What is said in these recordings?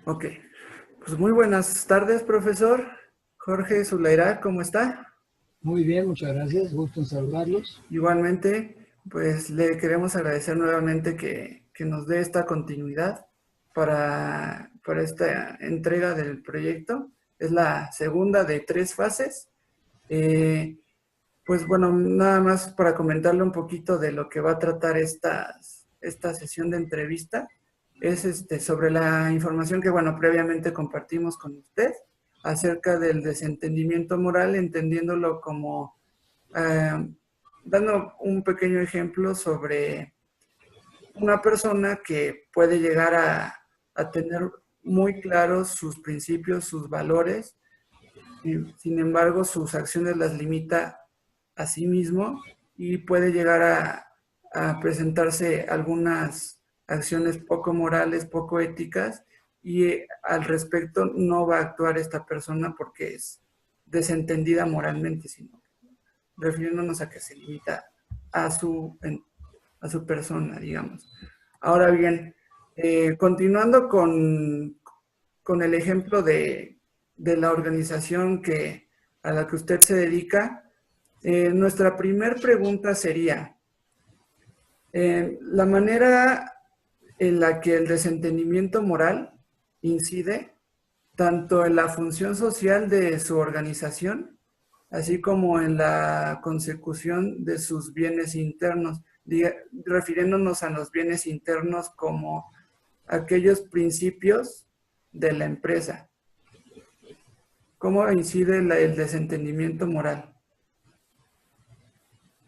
Ok, pues muy buenas tardes, profesor Jorge Zulaira, ¿cómo está? Muy bien, muchas gracias, gusto en saludarlos. Igualmente, pues le queremos agradecer nuevamente que nos dé esta continuidad para esta entrega del proyecto. Es la segunda de 3 fases. Pues bueno, nada más para comentarle un poquito de lo que va a tratar esta sesión de entrevista. Es sobre la información que, bueno, previamente compartimos con usted acerca del desentendimiento moral, entendiéndolo como, dando un pequeño ejemplo sobre una persona que puede llegar a tener muy claros sus principios, sus valores, y sin embargo sus acciones las limita a sí mismo y puede llegar a presentarse algunas acciones poco morales, poco éticas, y al respecto no va a actuar esta persona porque es desentendida moralmente, sino refiriéndonos a que se limita a su persona, digamos. Ahora bien, continuando con el ejemplo de la organización a la que usted se dedica, nuestra primera pregunta sería, la manera en la que el desentendimiento moral incide tanto en la función social de su organización, así como en la consecución de sus bienes internos, refiriéndonos a los bienes internos como aquellos principios de la empresa. ¿Cómo incide el desentendimiento moral?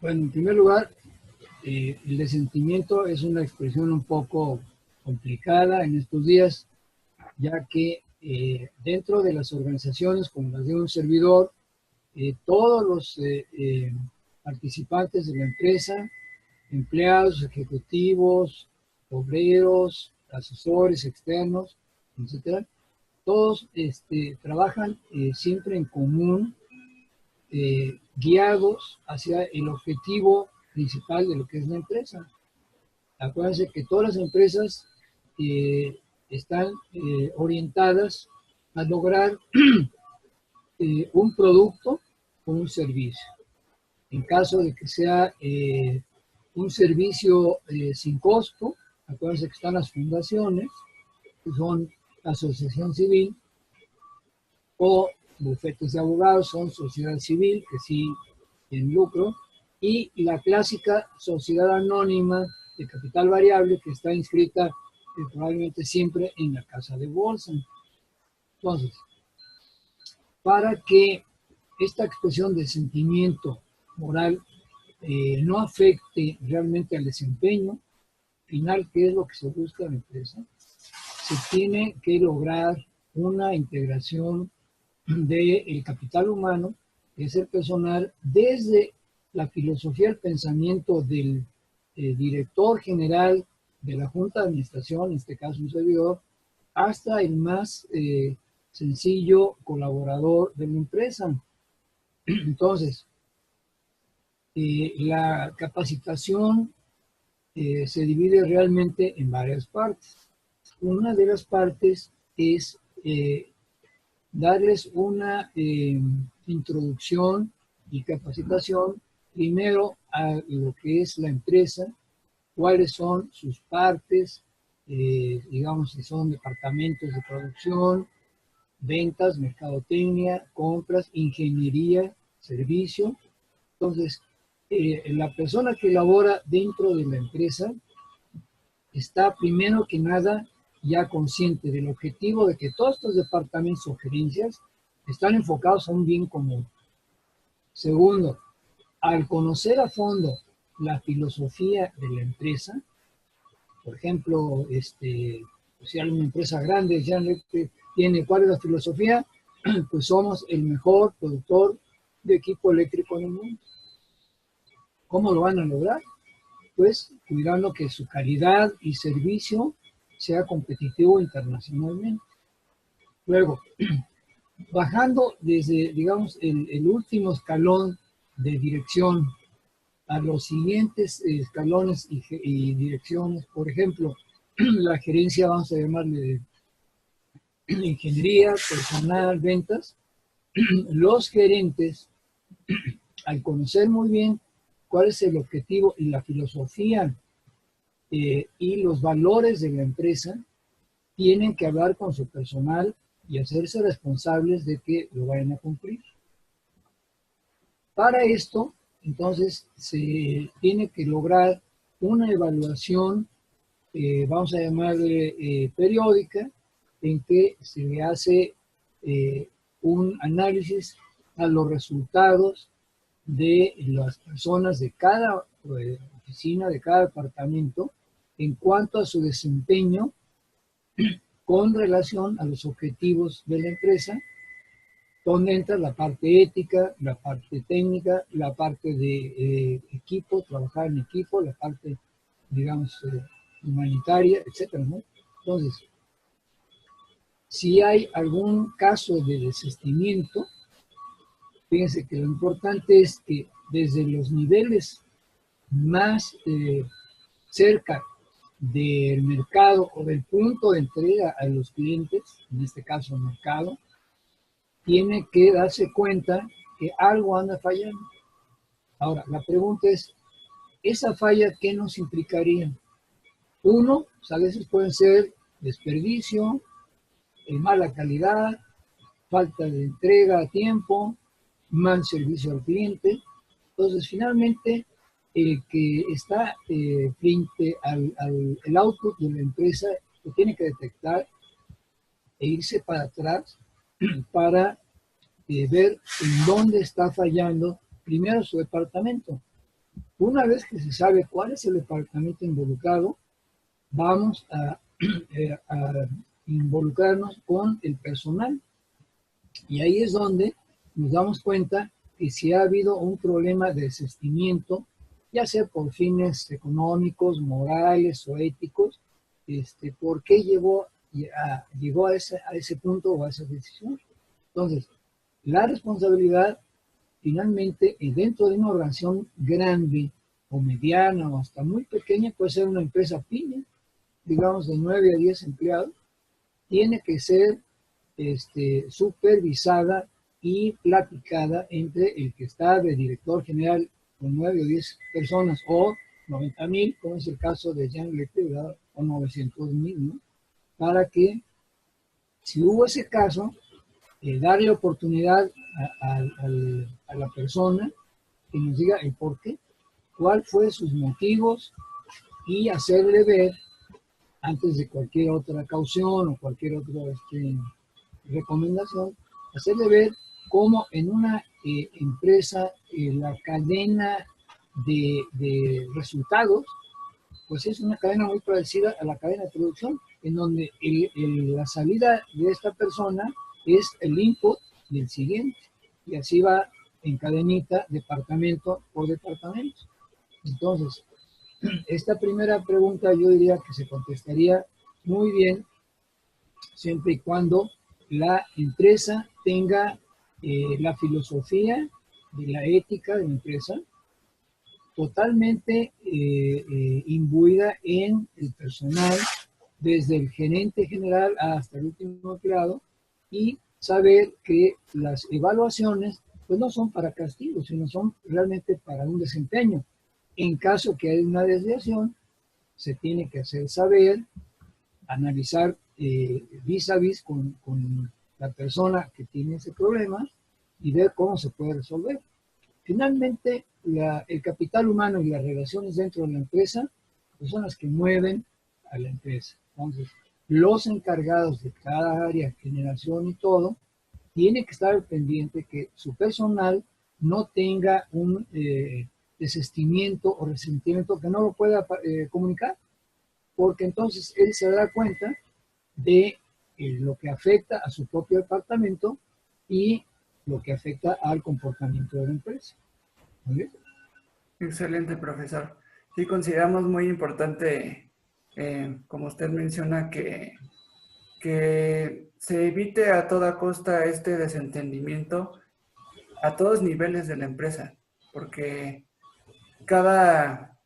Bueno, en primer lugar, el desentendimiento es una expresión un poco complicada en estos días, ya que dentro de las organizaciones como las de un servidor, todos los participantes de la empresa, empleados, ejecutivos, obreros, asesores externos, etcétera, todos trabajan siempre en común, guiados hacia el objetivo principal de lo que es la empresa. Acuérdense que todas las empresas están orientadas a lograr un producto o un servicio. En caso de que sea un servicio sin costo, acuérdense que están las fundaciones, que son la asociación civil, o bufetes de abogados, son sociedad civil, que sí tienen lucro, y la clásica sociedad anónima de capital variable, que está inscrita probablemente siempre en la casa de bolsa. Entonces, para que esta expresión de sentimiento moral no afecte realmente al desempeño final, que es lo que se busca en la empresa, se tiene que lograr una integración del capital humano, que es el personal, desde la filosofía, el pensamiento del director general de la Junta de Administración, en este caso un servidor, hasta el más sencillo colaborador de la empresa. Entonces, la capacitación se divide realmente en varias partes. Una de las partes es darles una introducción y capacitación primero a lo que es la empresa, cuáles son sus partes, digamos si son departamentos de producción, ventas, mercadotecnia, compras, ingeniería, servicio. Entonces, la persona que labora dentro de la empresa está primero que nada ya consciente del objetivo de que todos estos departamentos o gerencias están enfocados a un bien común. Segundo, al conocer a fondo la filosofía de la empresa, por ejemplo, si hay una empresa grande ya tiene cuál es la filosofía, pues somos el mejor productor de equipo eléctrico en el mundo. ¿Cómo lo van a lograr? Pues cuidando que su calidad y servicio sea competitivo internacionalmente. Luego, bajando desde, digamos, el último escalón de dirección a los siguientes escalones y direcciones, por ejemplo, la gerencia, vamos a llamarle ingeniería, personal, ventas, los gerentes, al conocer muy bien cuál es el objetivo y la filosofía y los valores de la empresa, tienen que hablar con su personal y hacerse responsables de que lo vayan a cumplir. Para esto, entonces, se tiene que lograr una evaluación, vamos a llamarle periódica, en que se le hace un análisis a los resultados de las personas de cada oficina, de cada departamento, en cuanto a su desempeño con relación a los objetivos de la empresa, donde entra la parte ética, la parte técnica, la parte de equipo, trabajar en equipo, la parte, digamos, humanitaria, etcétera, ¿no? Entonces, si hay algún caso de desistimiento, fíjense que lo importante es que desde los niveles más cerca del mercado o del punto de entrega a los clientes, en este caso el mercado, tiene que darse cuenta que algo anda fallando. Ahora, la pregunta es, ¿esa falla qué nos implicaría? Uno, pues a veces pueden ser desperdicio, mala calidad, falta de entrega a tiempo, mal servicio al cliente. Entonces, finalmente, el que está frente al output de la empresa, lo tiene que detectar e irse para atrás para ver en dónde está fallando primero su departamento. Una vez que se sabe cuál es el departamento involucrado, vamos a involucrarnos con el personal. Y ahí es donde nos damos cuenta que si ha habido un problema de desistimiento, ya sea por fines económicos, morales o éticos, ¿por qué llegó a ese punto o a esa decisión? Entonces, la responsabilidad finalmente dentro de una organización grande o mediana o hasta muy pequeña, puede ser una empresa pyme, digamos de 9 a 10 empleados, tiene que ser supervisada y platicada entre el que está de director general con 9 o 10 personas o 90,000, como es el caso de Jean Lete, o 900,000, ¿no? Para que, si hubo ese caso, darle oportunidad a la persona que nos diga el por qué, cuál fue sus motivos y hacerle ver, antes de cualquier otra caución o cualquier otra recomendación, hacerle ver cómo en una empresa la cadena de resultados, pues es una cadena muy parecida a la cadena de producción, en donde la salida de esta persona es el input del siguiente, y así va en cadenita, departamento por departamento. Entonces, esta primera pregunta yo diría que se contestaría muy bien siempre y cuando la empresa tenga la filosofía de la ética de la empresa totalmente imbuida en el personal, desde el gerente general hasta el último empleado, y saber que las evaluaciones pues no son para castigo, sino son realmente para un desempeño. En caso que haya una desviación, se tiene que hacer saber, analizar vis a vis con la persona que tiene ese problema y ver cómo se puede resolver. Finalmente, el capital humano y las relaciones dentro de la empresa pues son las que mueven a la empresa. Entonces, los encargados de cada área, generación y todo, tienen que estar pendiente que su personal no tenga un desistimiento o resentimiento que no lo pueda comunicar, porque entonces él se dará cuenta de lo que afecta a su propio departamento y lo que afecta al comportamiento de la empresa. ¿Vale? Excelente, profesor. Sí, consideramos muy importante, como usted menciona, que se evite a toda costa este desentendimiento a todos niveles de la empresa, porque cada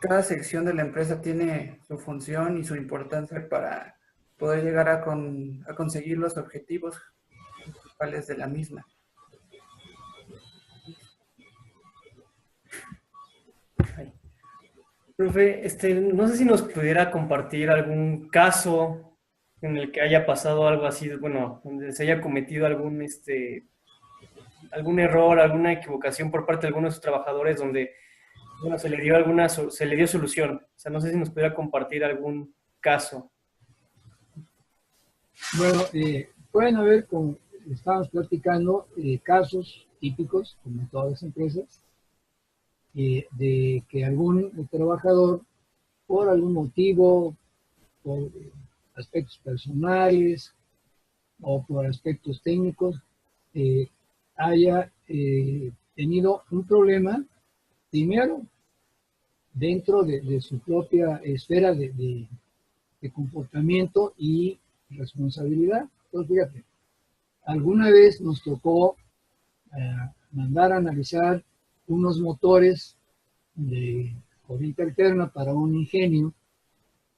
cada sección de la empresa tiene su función y su importancia para poder llegar a conseguir los objetivos principales de la misma. Profe, no sé si nos pudiera compartir algún caso en el que haya pasado algo así, bueno, donde se haya cometido algún error, alguna equivocación por parte de algunos de sus trabajadores donde, bueno, se le dio solución. O sea, no sé si nos pudiera compartir algún caso. Bueno, pueden haber, como estábamos platicando, casos típicos, como en todas las empresas, de que algún trabajador, por algún motivo, por aspectos personales o por aspectos técnicos, haya tenido un problema, primero, dentro de su propia esfera de comportamiento y responsabilidad. Entonces, fíjate, alguna vez nos tocó mandar a analizar unos motores de corriente alterna para un ingenio.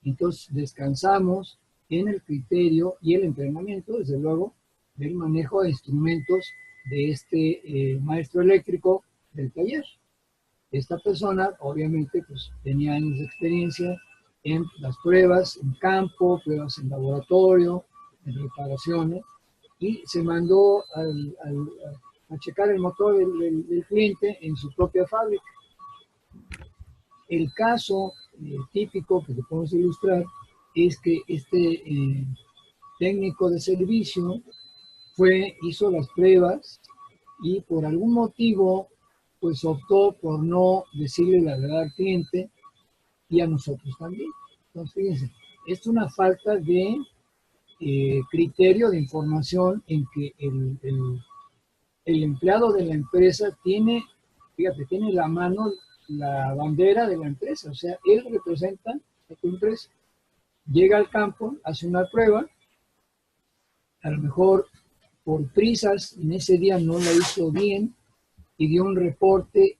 Entonces descansamos en el criterio y el entrenamiento, desde luego, del manejo de instrumentos de este maestro eléctrico del taller. Esta persona, obviamente, pues tenía años de experiencia en las pruebas en campo, pruebas en laboratorio, en reparaciones, y se mandó a checar el motor del cliente en su propia fábrica. El caso típico que te podemos ilustrar es que este técnico de servicio hizo las pruebas y por algún motivo pues optó por no decirle la verdad al cliente y a nosotros también. Entonces, fíjense, es una falta de criterio de información en que el empleado de la empresa tiene, fíjate, tiene la mano, la bandera de la empresa, o sea, él representa a tu empresa. Llega al campo, hace una prueba, a lo mejor por prisas en ese día no la hizo bien y dio un reporte,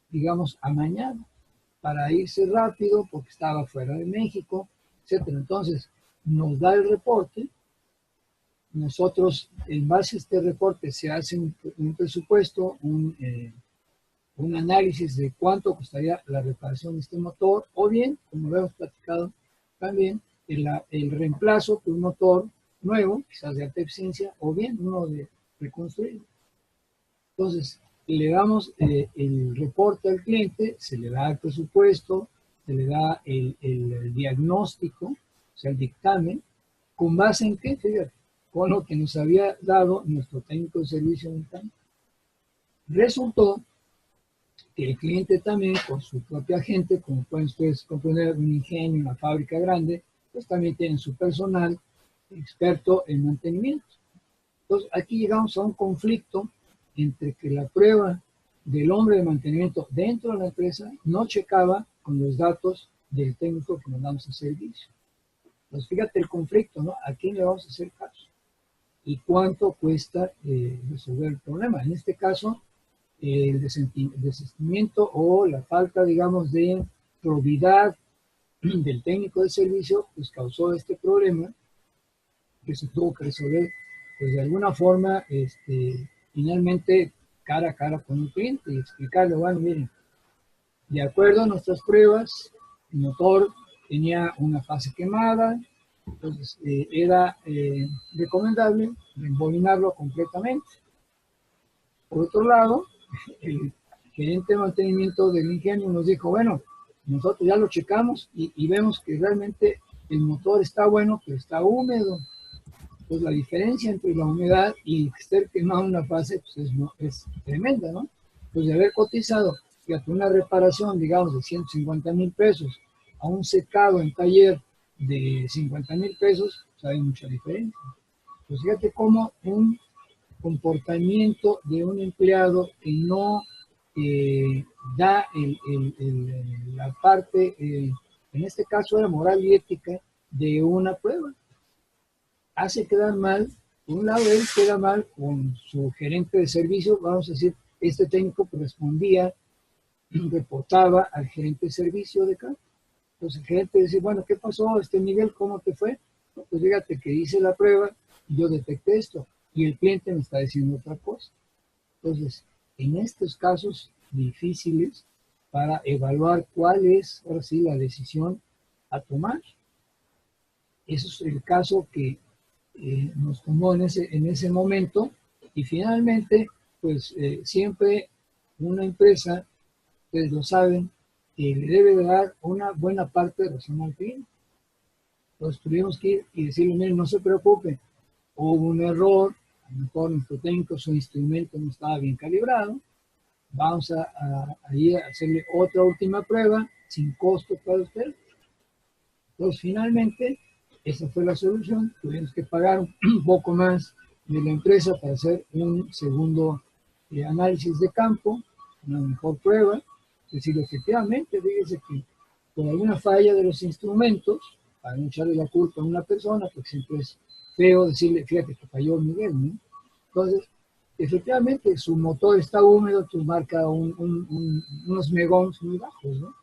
digamos, amañado para irse rápido porque estaba fuera de México, etcétera. Entonces, nos da el reporte. Nosotros, en base a este reporte, se hace un presupuesto, un análisis de cuánto costaría la reparación de este motor, o bien, como lo hemos platicado también, el reemplazo de un motor nuevo, quizás de alta eficiencia, o bien uno de reconstruido. Entonces, le damos el reporte al cliente, se le da el presupuesto, se le da el diagnóstico, o sea, el dictamen, ¿con base en qué? Fíjate, con lo que nos había dado nuestro técnico de servicio mecánico. Resultó que el cliente también, con su propia gente, como pueden ustedes comprender, un ingenio, una fábrica grande, pues también tienen su personal experto en mantenimiento. Entonces, aquí llegamos a un conflicto entre que la prueba del hombre de mantenimiento dentro de la empresa no checaba con los datos del técnico que mandamos a servicio. Entonces, fíjate el conflicto, ¿no? ¿A quién le vamos a hacer caso? ¿Y cuánto cuesta resolver el problema? En este caso, el desistimiento o la falta, digamos, de probidad del técnico de servicio, pues causó este problema que se tuvo que resolver, pues de alguna forma, finalmente, cara a cara con el cliente y explicarle, bueno, miren, de acuerdo a nuestras pruebas, el motor tenía una fase quemada, entonces era recomendable rebobinarlo completamente. Por otro lado, el gerente de mantenimiento del ingenio nos dijo, bueno, nosotros ya lo checamos y vemos que realmente el motor está bueno, pero está húmedo. Pues la diferencia entre la humedad y estar quemado en una fase pues es tremenda, ¿no? Pues de haber cotizado, fíjate, una reparación, digamos, de 150,000 pesos a un secado en taller de 50,000 pesos, pues hay mucha diferencia. Pues fíjate cómo un comportamiento de un empleado que no da la parte, en este caso era moral y ética, de una prueba. Hace quedar mal, por un lado él queda mal con su gerente de servicio, vamos a decir, este técnico respondía reportaba al gerente de servicio de campo. Entonces el gerente decía, bueno, ¿qué pasó? Miguel, ¿cómo te fue? No, pues fíjate que hice la prueba y yo detecté esto y el cliente me está diciendo otra cosa. Entonces, en estos casos difíciles, para evaluar cuál es, ahora sí, la decisión a tomar. Eso es el caso que nos tomó en ese momento y finalmente, pues siempre una empresa, ustedes lo saben, le debe dar una buena parte de razón al cliente. Entonces tuvimos que ir y decirle, miren, no se preocupe, hubo un error, a lo mejor nuestro técnico, su instrumento no estaba bien calibrado, vamos a ir a hacerle otra última prueba sin costo para usted. Entonces finalmente, esa fue la solución, tuvimos que pagar un poco más de la empresa para hacer un segundo análisis de campo, una mejor prueba, es decir, efectivamente, fíjese que por alguna falla de los instrumentos, para no echarle la culpa a una persona, porque siempre es feo decirle, fíjate que falló Miguel, ¿no? Entonces, efectivamente, su motor está húmedo, tú marca unos megons muy bajos, ¿no?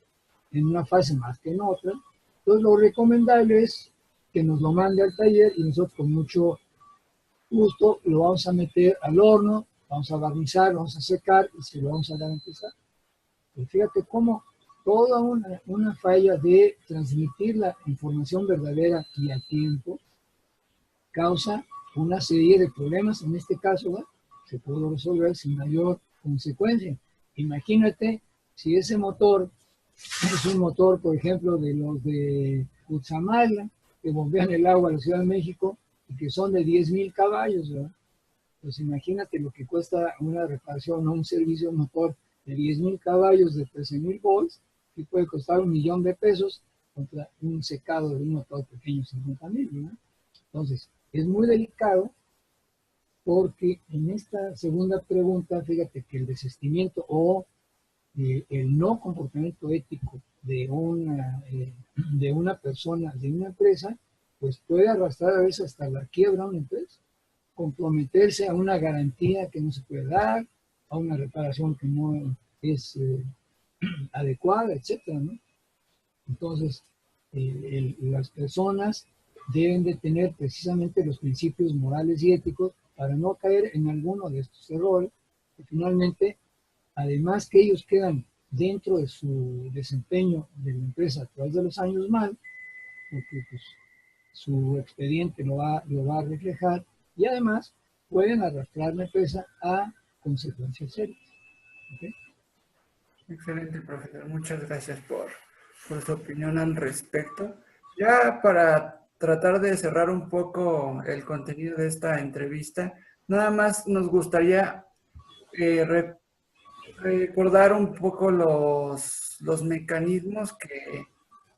En una fase más que en otra. Entonces, lo recomendable es que nos lo mande al taller y nosotros con mucho gusto lo vamos a meter al horno, vamos a barnizar, vamos a secar y se lo vamos a garantizar. Pero fíjate cómo toda una falla de transmitir la información verdadera y a tiempo causa una serie de problemas. En este caso, ¿verdad?, se pudo resolver sin mayor consecuencia. Imagínate si ese motor es un motor, por ejemplo, de los de Cutzamala, que bombean el agua a la Ciudad de México y que son de 10,000 caballos, ¿verdad? Pues imagínate lo que cuesta una reparación o un servicio de motor de 10,000 caballos de 13,000 volts, y puede costar $1,000,000 contra un secado de un motor pequeño 50,000, ¿verdad? Entonces, es muy delicado porque en esta segunda pregunta, fíjate que el desistimiento o el no comportamiento ético de una persona, de una empresa, pues puede arrastrar a veces hasta la quiebra a una empresa, comprometerse a una garantía que no se puede dar, a una reparación que no es adecuada, etcétera, ¿no? Entonces, las personas deben de tener precisamente los principios morales y éticos para no caer en alguno de estos errores, que finalmente, además que ellos quedan dentro de su desempeño de la empresa a través de los años mal, porque pues, su expediente lo va a reflejar, y además pueden arrastrar la empresa a consecuencias serias. ¿Okay? Excelente, profesor. Muchas gracias por su opinión al respecto. Ya para tratar de cerrar un poco el contenido de esta entrevista, nada más nos gustaría recordar un poco los mecanismos que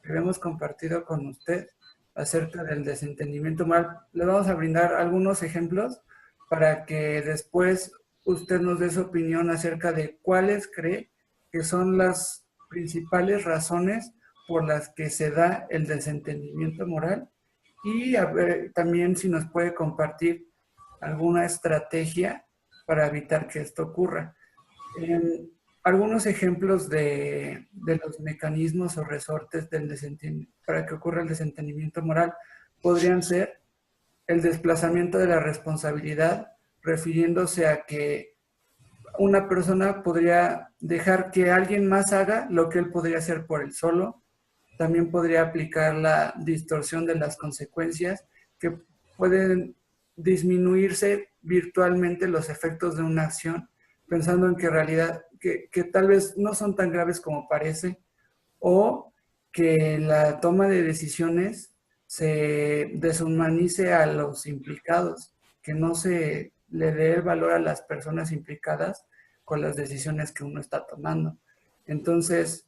hemos compartido con usted acerca del desentendimiento moral. Le vamos a brindar algunos ejemplos para que después usted nos dé su opinión acerca de cuáles cree que son las principales razones por las que se da el desentendimiento moral, y a ver también si nos puede compartir alguna estrategia para evitar que esto ocurra. Algunos ejemplos de los mecanismos o resortes para que ocurra el desentendimiento moral podrían ser el desplazamiento de la responsabilidad, refiriéndose a que una persona podría dejar que alguien más haga lo que él podría hacer por él solo. También podría aplicar la distorsión de las consecuencias, que pueden disminuirse virtualmente los efectos de una acción, pensando en que en realidad, que tal vez no son tan graves como parece, o que la toma de decisiones se deshumanice a los implicados, que no se le dé el valor a las personas implicadas con las decisiones que uno está tomando. Entonces,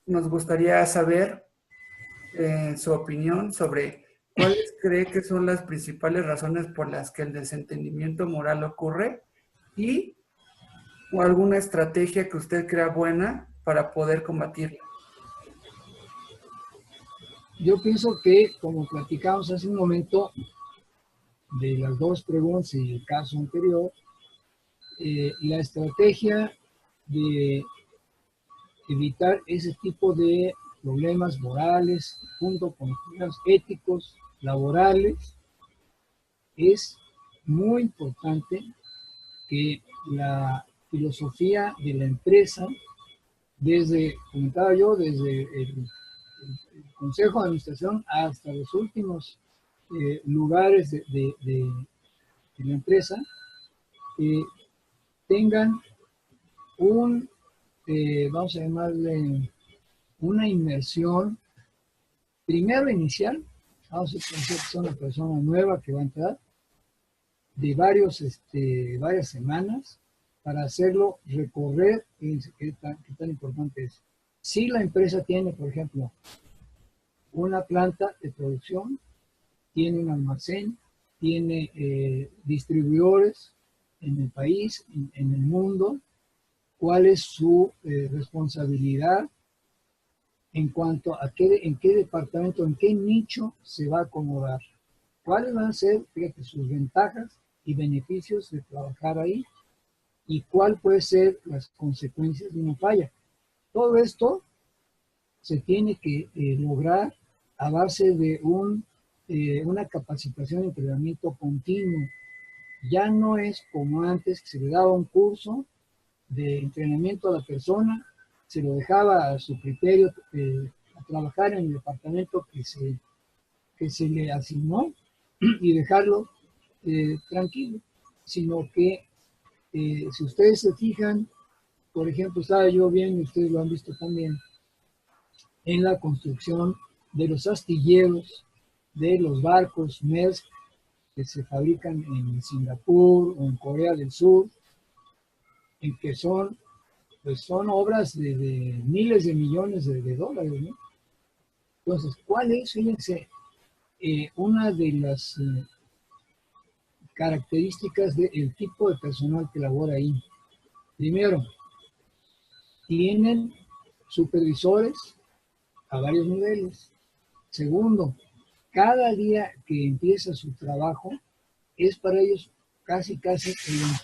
nos gustaría saber su opinión sobre cuáles cree que son las principales razones por las que el desentendimiento moral ocurre, y o alguna estrategia que usted crea buena para poder combatirla. Yo pienso que, como platicamos hace un momento de las dos preguntas y el caso anterior, la estrategia de evitar ese tipo de problemas morales junto con los problemas éticos, laborales. Es muy importante que la filosofía de la empresa, desde, comentaba yo, desde el Consejo de Administración hasta los últimos lugares de la empresa, tengan un, vamos a llamarle, una inmersión, primero inicial, vamos a pensar que son una persona nueva que va a entrar, de varias semanas, para hacerlo recorrer, qué tan importante es. Si la empresa tiene, por ejemplo, una planta de producción, tiene un almacén, tiene distribuidores en el país, en el mundo, cuál es su responsabilidad en cuanto a en qué departamento, en qué nicho se va a acomodar. ¿Cuáles van a ser, fíjate, sus ventajas y beneficios de trabajar ahí? ¿Y cuál puede ser las consecuencias de una falla? Todo esto se tiene que lograr a base de una capacitación y entrenamiento continuo. Ya no es como antes, que se le daba un curso de entrenamiento a la persona, se lo dejaba a su criterio a trabajar en el departamento que se le asignó y dejarlo tranquilo, sino que si ustedes se fijan, por ejemplo, estaba yo viendo, ustedes lo han visto también, en la construcción de los astilleros, de los barcos Maersk que se fabrican en Singapur o en Corea del Sur, en que son obras de miles de millones de dólares, ¿no? Entonces, ¿cuál es? Fíjense, una de las características del tipo de personal que labora ahí. Primero, tienen supervisores a varios niveles. Segundo, cada día que empieza su trabajo es para ellos casi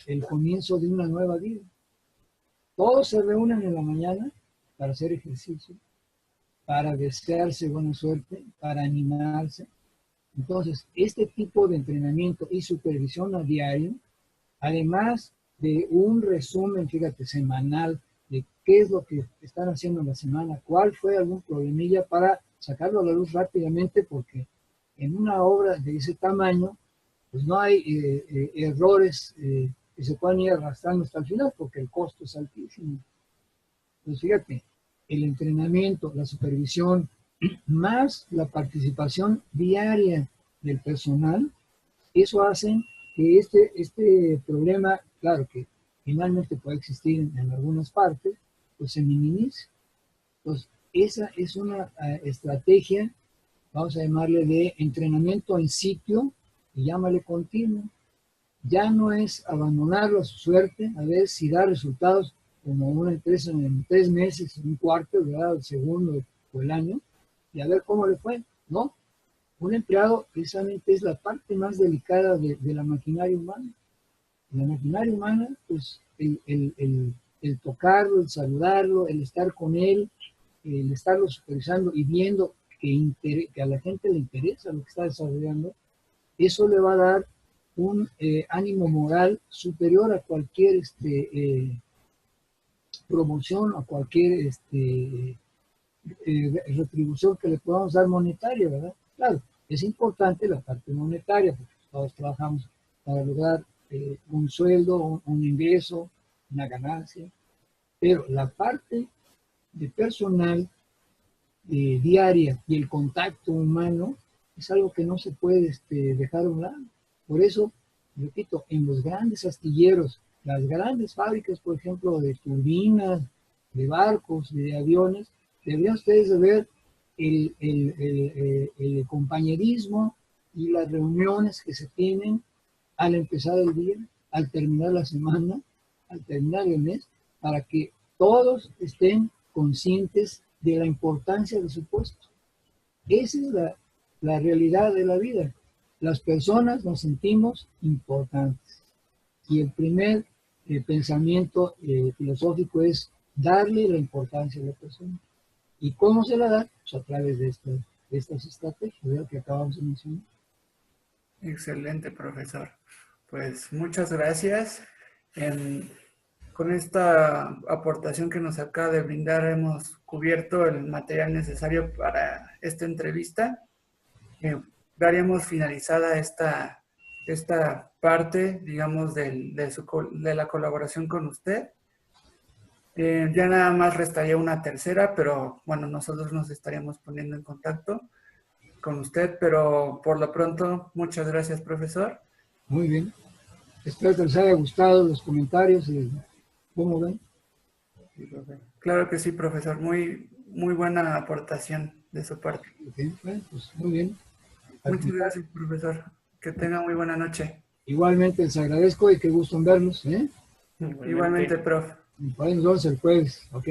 el comienzo de una nueva vida. Todos se reúnen en la mañana para hacer ejercicio, para desearse buena suerte, para animarse. Entonces, este tipo de entrenamiento y supervisión a diario, además de un resumen, fíjate, semanal de qué es lo que están haciendo en la semana, cuál fue algún problemilla para sacarlo a la luz rápidamente, porque en una obra de ese tamaño, pues no hay errores que se puedan ir arrastrando hasta el final, porque el costo es altísimo. Entonces, fíjate, el entrenamiento, la supervisión, más la participación diaria del personal, eso hace que este problema, claro que finalmente puede existir en algunas partes, pues se minimice. Entonces, esa es una estrategia, vamos a llamarle de entrenamiento en sitio, y llámale continuo. Ya no es abandonarlo a su suerte, a ver si da resultados como una empresa en 3 meses, un cuarto, ¿verdad? El segundo o el año, y a ver cómo le fue, ¿no? Un empleado precisamente es la parte más delicada de la maquinaria humana. La maquinaria humana, pues el tocarlo, el saludarlo, el estar con él, el estarlo supervisando y viendo que a la gente le interesa lo que está desarrollando, eso le va a dar un ánimo moral superior a cualquier promoción, a cualquier retribución que le podamos dar monetaria, ¿verdad? Claro, es importante la parte monetaria, porque todos trabajamos para lograr un sueldo, un ingreso, una ganancia, pero la parte de personal diaria y el contacto humano es algo que no se puede dejar a un lado. Por eso, repito, en los grandes astilleros, las grandes fábricas, por ejemplo, de turbinas, de barcos, de aviones, deberían ustedes de ver el compañerismo y las reuniones que se tienen al empezar el día, al terminar la semana, al terminar el mes, para que todos estén conscientes de la importancia de su puesto. Esa es la realidad de la vida. Las personas nos sentimos importantes. Y el primer pensamiento filosófico es darle la importancia a la persona. ¿Y cómo se la da? Pues a través de estas estrategias, ¿verdad?, que acabamos de mencionar. Excelente, profesor. Pues muchas gracias. Con esta aportación que nos acaba de brindar, hemos cubierto el material necesario para esta entrevista. Daríamos finalizada esta parte, digamos, de la colaboración con usted. Ya nada más restaría una tercera, pero bueno, nosotros nos estaríamos poniendo en contacto con usted, pero por lo pronto, muchas gracias, profesor. Muy bien. Espero que les haya gustado los comentarios. ¿Cómo ven? Claro que sí, profesor. Muy, muy buena aportación de su parte. Okay. Bueno, pues muy bien. Muchas gracias, profesor. Que tenga muy buena noche. Igualmente les agradezco y qué gusto en vernos. Igualmente, prof. Y por ahí nos vemos el jueves, ¿ok?